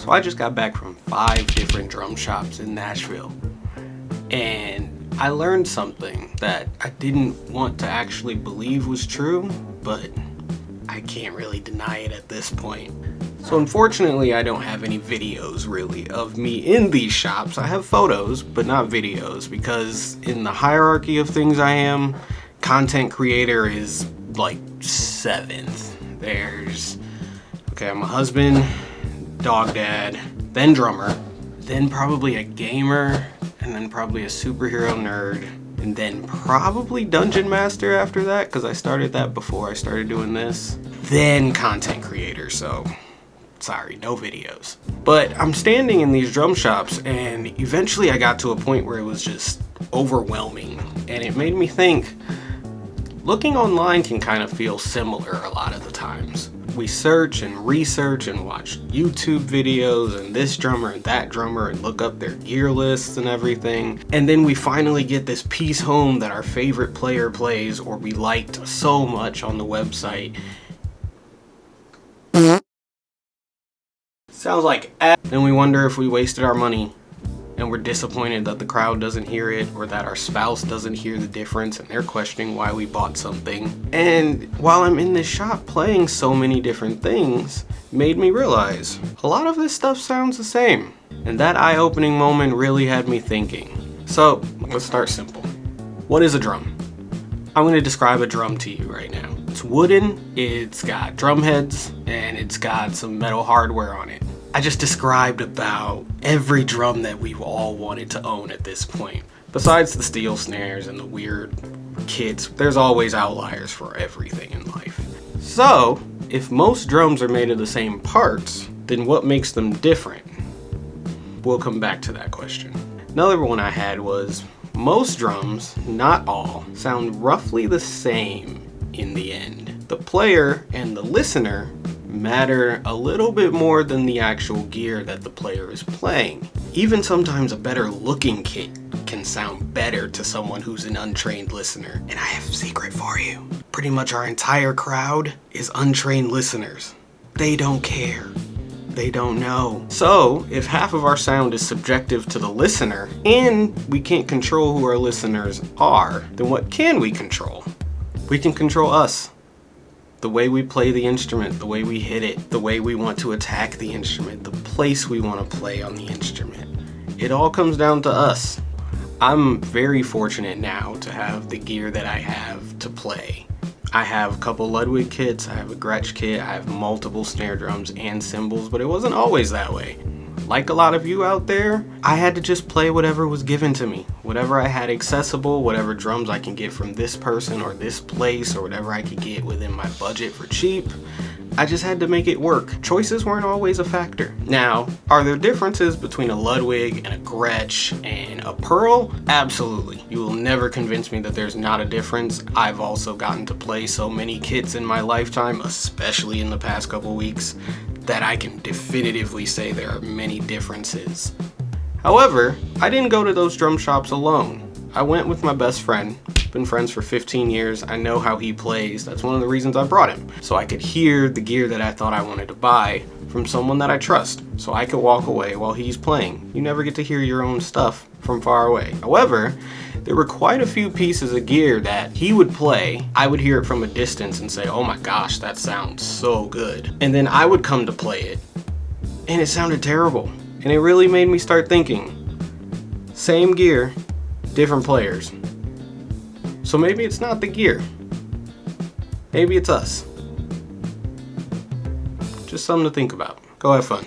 So I just got back from 5 different drum shops in Nashville, and I learned something that I didn't want to actually believe was true, but I can't really deny it at this point. So unfortunately, I don't have any videos really of me in these shops. I have photos, but not videos, because in the hierarchy of things I am, content creator is like 7th. I'm a husband, dog dad, then drummer, then probably a gamer, and then probably a superhero nerd, and then probably dungeon master after that, because I started that before I started doing this. Then content creator, so sorry, no videos. But I'm standing in these drum shops, and eventually I got to a point where it was just overwhelming, and it made me think, looking online can kind of feel similar a lot of the times. We search and research and watch YouTube videos and this drummer and that drummer and look up their gear lists and everything. And then we finally get this piece home that our favorite player plays or we liked so much on the website. Sounds like ass. Then we wonder if we wasted our money, and we're disappointed that the crowd doesn't hear it or that our spouse doesn't hear the difference and they're questioning why we bought something. And while I'm in this shop playing so many different things, made me realize a lot of this stuff sounds the same. And that eye-opening moment really had me thinking. So let's start simple. What is a drum? I'm going to describe a drum to you right now. It's wooden, it's got drum heads, and it's got some metal hardware on it. I just described about every drum that we've all wanted to own at this point. Besides the steel snares and the weird kits, there's always outliers for everything in life. So, if most drums are made of the same parts, then what makes them different? We'll come back to that question. Another one I had was, most drums, not all, sound roughly the same in the end. The player and the listener matter a little bit more than the actual gear that the player is playing. Even sometimes a better looking kit can sound better to someone who's an untrained listener. And I have a secret for you. Pretty much our entire crowd is untrained listeners. They don't care. They don't know. So if half of our sound is subjective to the listener and we can't control who our listeners are, then what can we control? We can control us. The way we play the instrument, the way we hit it, the way we want to attack the instrument, the place we want to play on the instrument. It all comes down to us. I'm very fortunate now to have the gear that I have to play. I have a couple Ludwig kits, I have a Gretsch kit, I have multiple snare drums and cymbals, but it wasn't always that way. Like a lot of you out there, I had to just play whatever was given to me. Whatever I had accessible, whatever drums I can get from this person or this place, or whatever I could get within my budget for cheap. I just had to make it work. Choices weren't always a factor. Now, are there differences between a Ludwig and a Gretsch and a Pearl? Absolutely. You will never convince me that there's not a difference. I've also gotten to play so many kits in my lifetime, especially in the past couple weeks, that I can definitively say there are many differences. However, I didn't go to those drum shops alone. I went with my best friend. Been friends for 15 years. I know how he plays. That's one of the reasons I brought him. So I could hear the gear that I thought I wanted to buy from someone that I trust. So I could walk away while he's playing. You never get to hear your own stuff from far away. However, there were quite a few pieces of gear that he would play. I would hear it from a distance and say, oh my gosh, that sounds so good. And then I would come to play it, and it sounded terrible. And it really made me start thinking, same gear, different players. So maybe it's not the gear. Maybe it's us. Just something to think about. Go have fun.